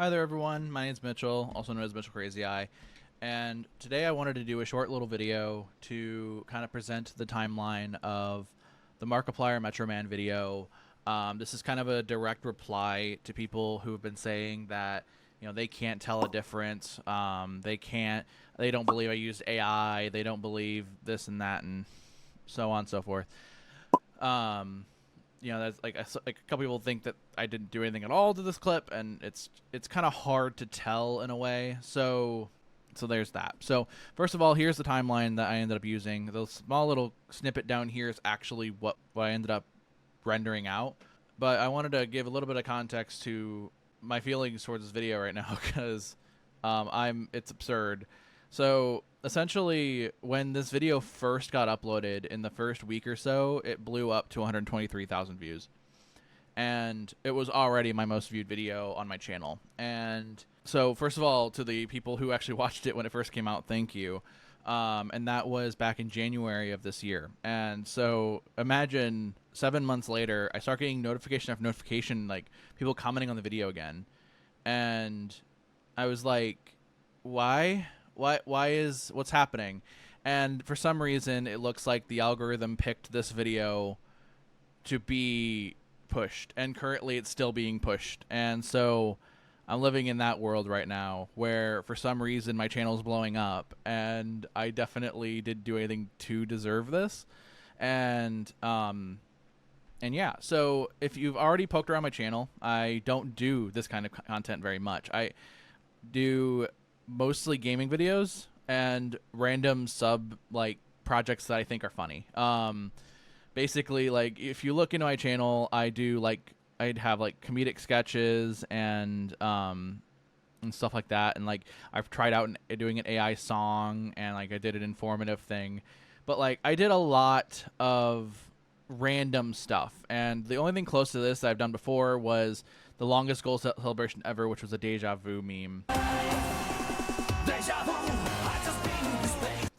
Hi there everyone, my name is Mitchell, also known as mitchellcrazyeye, and today I wanted to do a short little video to kind of present the timeline of the Markiplier Metroman video. This is kind of a direct reply to people who have been saying that, you know, they can't tell a difference, they don't believe I used AI, they don't believe this and that, and so on and so forth. You know, that's like a couple people think that I didn't do anything at all to this clip, and it's kind of hard to tell in a way. So there's that. So first of all, here's the timeline that I ended up using. The small little snippet down here is actually what I ended up rendering out. But I wanted to give a little bit of context to my feelings towards this video right now because it's absurd. So essentially, when this video first got uploaded, in the first week or so, it blew up to 123,000 views. And it was already my most viewed video on my channel. And so, first of all, to the people who actually watched it when it first came out, thank you. And that was back in January of this year. And so, imagine 7 months later, I start getting notification after notification, like, people commenting on the video again. And I was like, why? What's happening? And for some reason, it looks like the algorithm picked this video to be pushed, and currently it's still being pushed. And so I'm living in that world right now where for some reason my channel is blowing up, and I definitely didn't do anything to deserve this. And yeah, so if you've already poked around my channel, I don't do this kind of content very much. I do mostly gaming videos and random like projects that I think are funny. Basically, like, if you look into my channel, I'd have like comedic sketches and stuff like that, and like I've tried out doing an AI song, and like I did an informative thing, but like I did a lot of random stuff, and the only thing close to this that I've done before was the longest goal celebration ever, which was a deja vu meme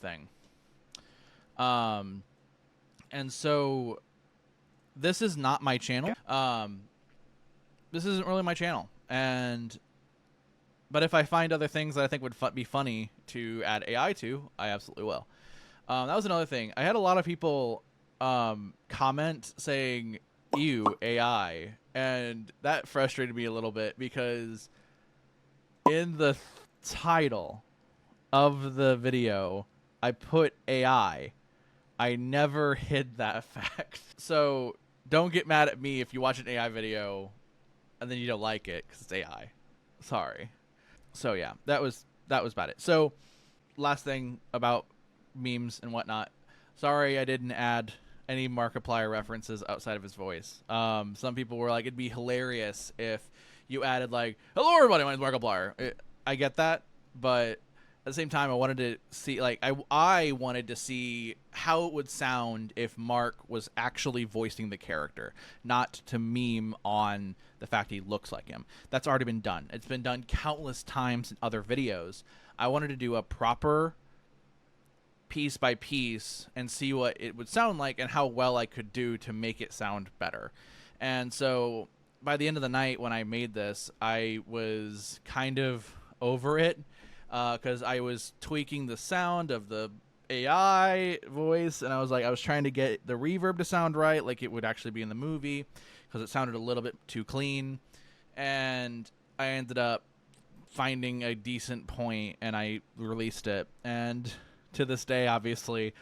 thing. And so this is not my channel. This isn't really my channel. But if I find other things that I think would be funny to add AI to, I absolutely will. That was another thing. I had a lot of people comment saying, "Ew, AI," and that frustrated me a little bit because in the title of the video, I put AI. I never hid that fact. So don't get mad at me if you watch an AI video and then you don't like it because it's AI. Sorry. So yeah, that was about it. So last thing about memes and whatnot. Sorry I didn't add any Markiplier references outside of his voice. Some people were like, it'd be hilarious if you added like, "Hello everybody, my name's Markiplier." I get that, but at the same time, I wanted to see, like, I wanted to see how it would sound if Mark was actually voicing the character, not to meme on the fact he looks like him. That's already been done. It's been done countless times in other videos. I wanted to do a proper piece by piece and see what it would sound like and how well I could do to make it sound better. And so by the end of the night when I made this, I was kind of over it. Because I was tweaking the sound of the AI voice, and I was trying to get the reverb to sound right, like it would actually be in the movie, because it sounded a little bit too clean. And I ended up finding a decent point, and I released it. And to this day, obviously,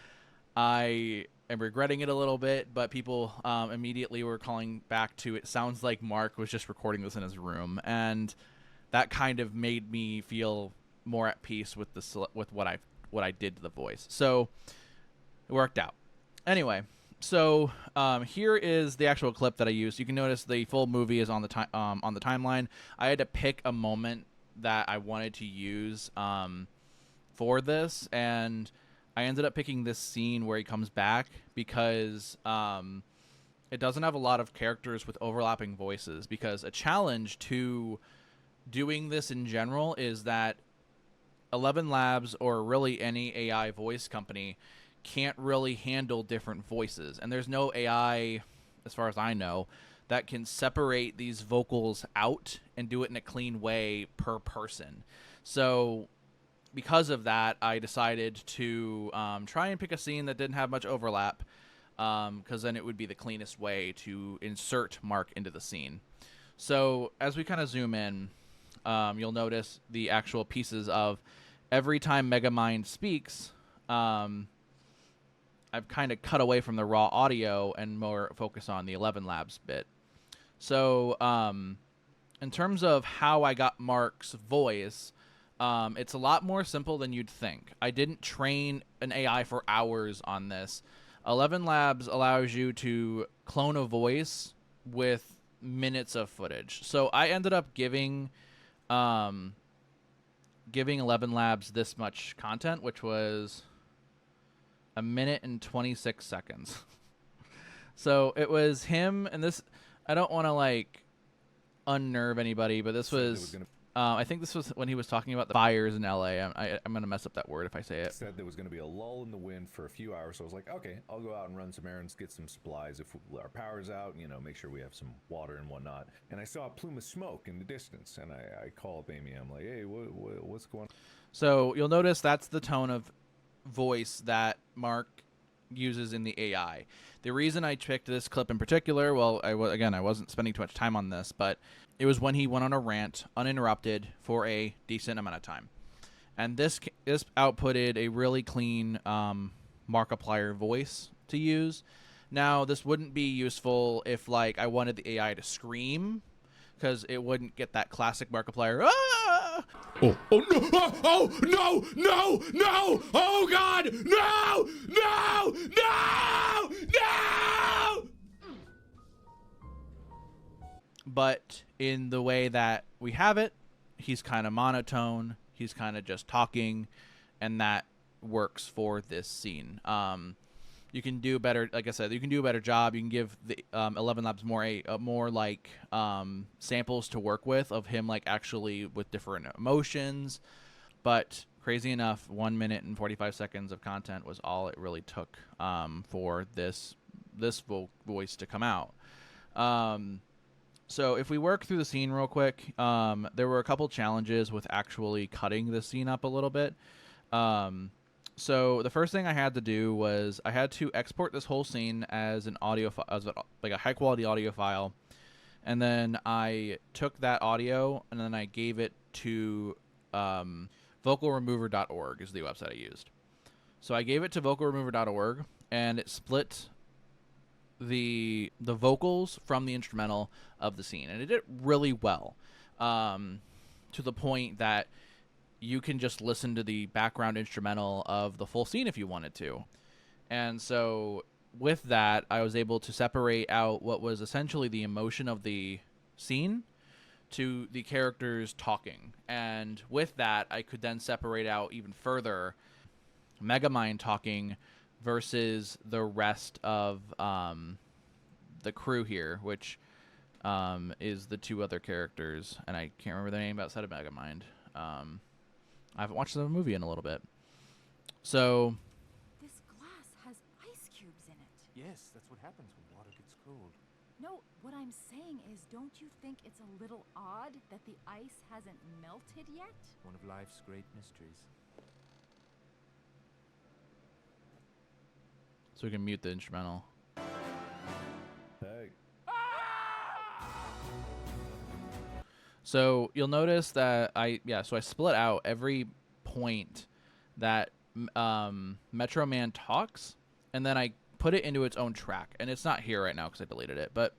I am regretting it a little bit, but people immediately were calling back to, it sounds like Mark was just recording this in his room, and that kind of made me feel more at peace with what I did to the voice. So it worked out. Anyway, so here is the actual clip that I used. You can notice the full movie is on the timeline. I had to pick a moment that I wanted to use for this, and I ended up picking this scene where he comes back because it doesn't have a lot of characters with overlapping voices, because a challenge to doing this in general is that 11 Labs, or really any AI voice company, can't really handle different voices. And there's no AI, as far as I know, that can separate these vocals out and do it in a clean way per person. So because of that, I decided to try and pick a scene that didn't have much overlap, because then it would be the cleanest way to insert Mark into the scene. So as we kind of zoom in, you'll notice the actual pieces of every time Megamind speaks. I've kind of cut away from the raw audio and more focus on the 11 Labs bit. So in terms of how I got Mark's voice, it's a lot more simple than you'd think. I didn't train an AI for hours on this. 11 Labs allows you to clone a voice with minutes of footage. So I ended up giving 11 Labs this much content, which was 1 minute and 26 seconds. So it was him, and this, I don't want to like unnerve anybody, but this was I think this was when he was talking about the fires in LA. I'm going to mess up that word if I say it. Said there was going to be a lull in the wind for a few hours, so I was like, okay, I'll go out and run some errands, get some supplies if our power's out, you know, make sure we have some water and whatnot. And I saw a plume of smoke in the distance, and I called Amy. I'm like, hey, what's going on? So you'll notice that's the tone of voice that Mark uses in the AI. The reason I picked this clip in particular, well, I wasn't spending too much time on this, but it was when he went on a rant uninterrupted for a decent amount of time. And this outputted a really clean Markiplier voice to use. Now, this wouldn't be useful if like I wanted the AI to scream, because it wouldn't get that classic Markiplier. Ah! Oh no! Oh no! No! No! Oh God! No! No! No! No! But in the way that we have it, he's kind of monotone. He's kind of just talking, and that works for this scene. You can do better. Like I said, you can do a better job. You can give the 11 Labs more like samples to work with of him like actually with different emotions. But crazy enough, 1 minute and 45 seconds of content was all it really took for this voice to come out. So if we work through the scene real quick, there were a couple challenges with actually cutting the scene up a little bit. So the first thing I had to do was I had to export this whole scene as an audio like a high quality audio file, and then I took that audio and then I gave it to vocalremover.org is the website I used. So I gave it to vocalremover.org, and it split the vocals from the instrumental of the scene, and it did really well, to the point that you can just listen to the background instrumental of the full scene if you wanted to. And so with that, I was able to separate out what was essentially the emotion of the scene to the characters talking. And with that, I could then separate out even further Megamind talking versus the rest of the crew here, which is the two other characters. And I can't remember their name outside of Megamind. I haven't watched the movie in a little bit. So This glass has ice cubes in it. Yes, that's what happens when water gets cold. No, what I'm saying is, don't you think it's a little odd that the ice hasn't melted yet? One of life's great mysteries. we can mute the instrumental. Hey. So you'll notice that I split out every point that Metroman talks, and then I put it into its own track. And it's not here right now because I deleted it, but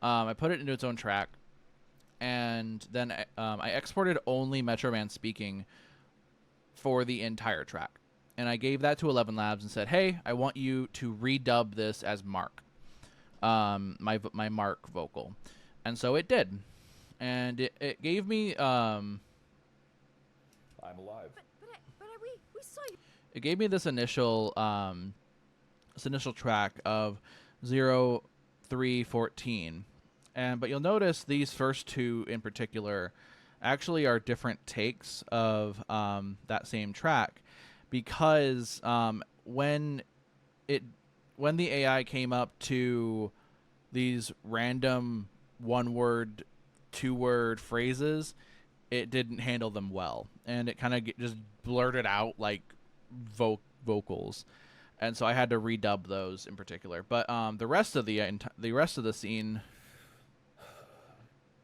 I put it into its own track, and then I exported only Metroman speaking for the entire track. And I gave that to 11 Labs and said, hey, I want you to redub this as Mark, my Mark vocal. And so it did. And it gave me I'm alive. But we saw you. it gave me this initial track of 0, 3, 14. But you'll notice these first two in particular actually are different takes of that same track, because when the AI came up to these random one-word, two-word phrases, it didn't handle them well, and it kind of just blurted out like vocals, and so I had to redub those in particular. But the rest of the scene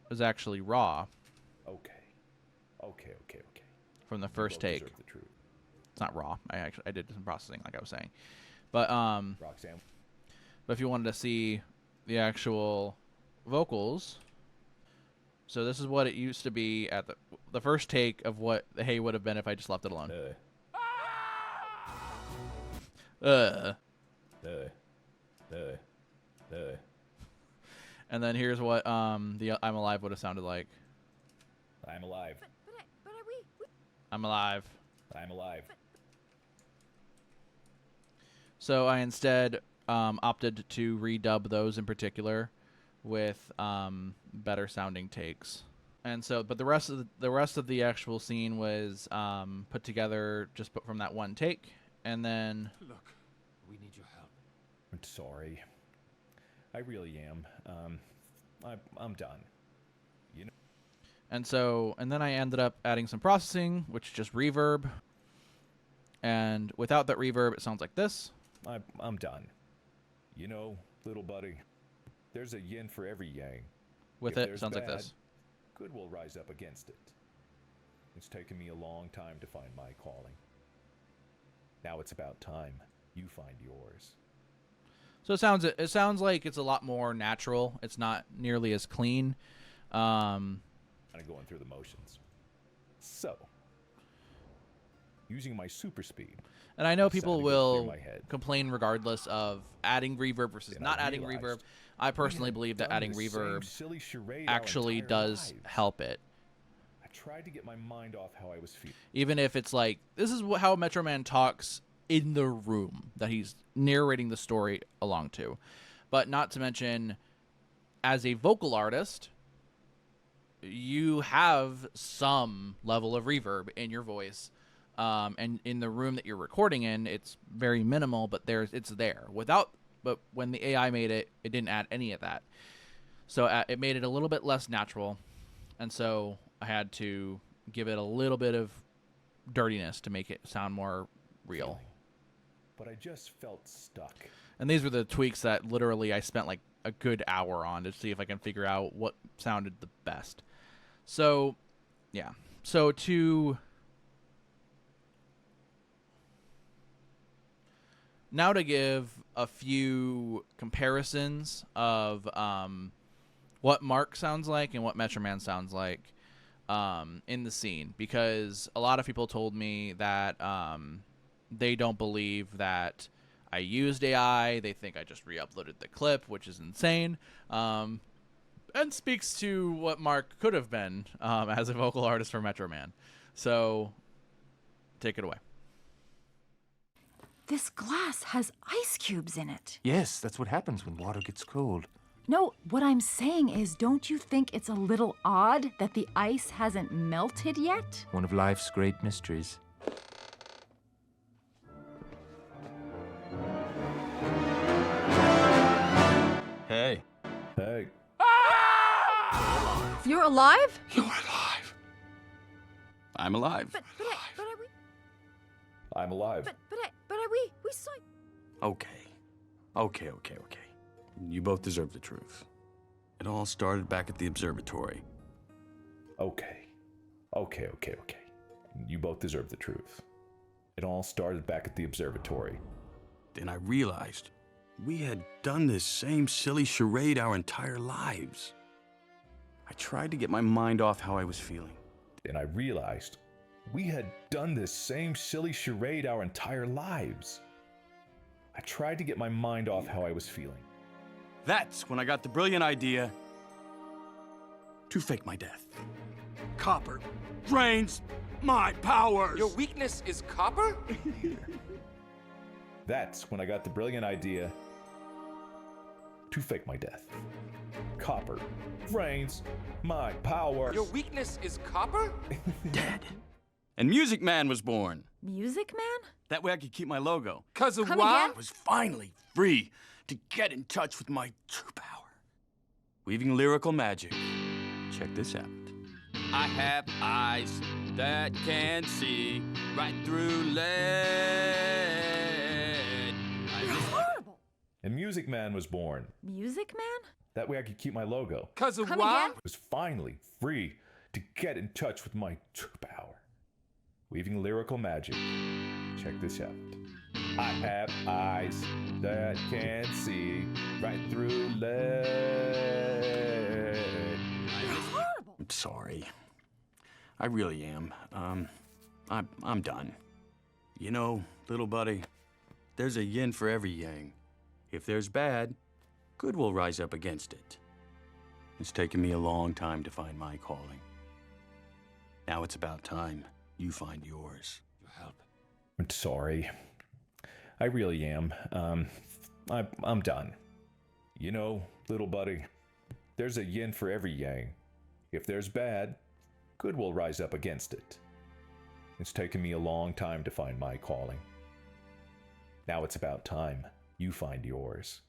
was actually raw. Okay. From the first take. Deserve the truth. It's not raw. I did some processing, like I was saying, but Roxanne. But if you wanted to see the actual vocals, so this is what it used to be at the first take of what the hey would have been if I just left it alone. And then here's what the I'm Alive would have sounded like. I'm alive. But are we? I'm alive. I'm alive. So I instead opted to redub those in particular with better sounding takes. And so, but the rest of the actual scene was put together just from that one take, and then. Look, we need your help. I'm sorry. I really am. I'm done. You know. And then I ended up adding some processing, which is just reverb. And without that reverb, it sounds like this. I'm done. You know, little buddy, there's a yin for every yang. With If it, there's sounds like bad, this. Good will rise up against it. It's taken me a long time to find my calling. Now it's about time you find yours. So it sounds like it's a lot more natural. It's not nearly as clean. Kind of going through the motions. So, using my super speed. And I know decided people to go will through my head. complain regardless of adding reverb versus Then not I adding reverb. realized I personally we had believe that done adding the same reverb silly charade our actually entire does lives. help it. I tried to get my mind off how I was feeling. Even if it's like, this is how Metroman talks in the room that he's narrating the story along to. But not to mention, as a vocal artist, you have some level of reverb in your voice. And in the room that you're recording in, it's very minimal, but it's there. But when the AI made it, it didn't add any of that. So it made it a little bit less natural. And so I had to give it a little bit of dirtiness to make it sound more real. But I just felt stuck. And these were the tweaks that literally I spent like a good hour on to see if I can figure out what sounded the best. So, yeah. So now to give a few comparisons of what Mark sounds like and what Metroman sounds like in the scene, because a lot of people told me that they don't believe that I used AI. They think I just re-uploaded the clip, which is insane, and speaks to what Mark could have been as a vocal artist for Metroman. So take it away. This glass has ice cubes in it. Yes, that's what happens when water gets cold. No, what I'm saying is, don't you think it's a little odd that the ice hasn't melted yet? One of life's great mysteries. Hey. Hey. You're alive? You're alive. I'm alive. But are we? I'm alive. But are we? We saw. Okay. You both deserve the truth. It all started back at the observatory. Okay. You both deserve the truth. It all started back at the observatory. Then I realized we had done this same silly charade our entire lives. I tried to get my mind off how I was feeling. And I realized we had done this same silly charade our entire lives. I tried to get my mind off how I was feeling. That's when I got the brilliant idea to fake my death. Copper drains my powers. Your weakness is copper? That's when I got the brilliant idea to fake my death. Copper drains my power. Your weakness is copper? Dead. And Music Man was born. Music Man? That way I could keep my logo. 'Cause of Come what? again? I was finally free to get in touch with my true power. weaving lyrical magic. Check this out. I have eyes that can see right through lead. Horrible. And Music Man was born. Music Man? That way I could keep my logo. Cause of Come what? again? I was finally free to get in touch with my true power. Weaving lyrical magic. Check this out. I have eyes that can see right through lead. Horrible. I'm sorry. I really am. I'm done. You know, little buddy, there's a yin for every yang. If there's bad, good will rise up against it. It's taken me a long time to find my calling. Now it's about time you find yours. Your help. I'm sorry. I really am. I'm done. You know, little buddy, there's a yin for every yang. If there's bad, good will rise up against it. It's taken me a long time to find my calling. Now it's about time you find yours.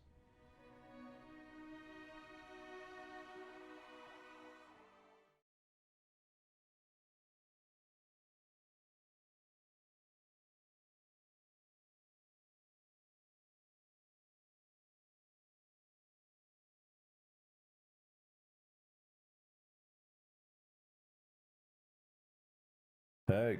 Hey,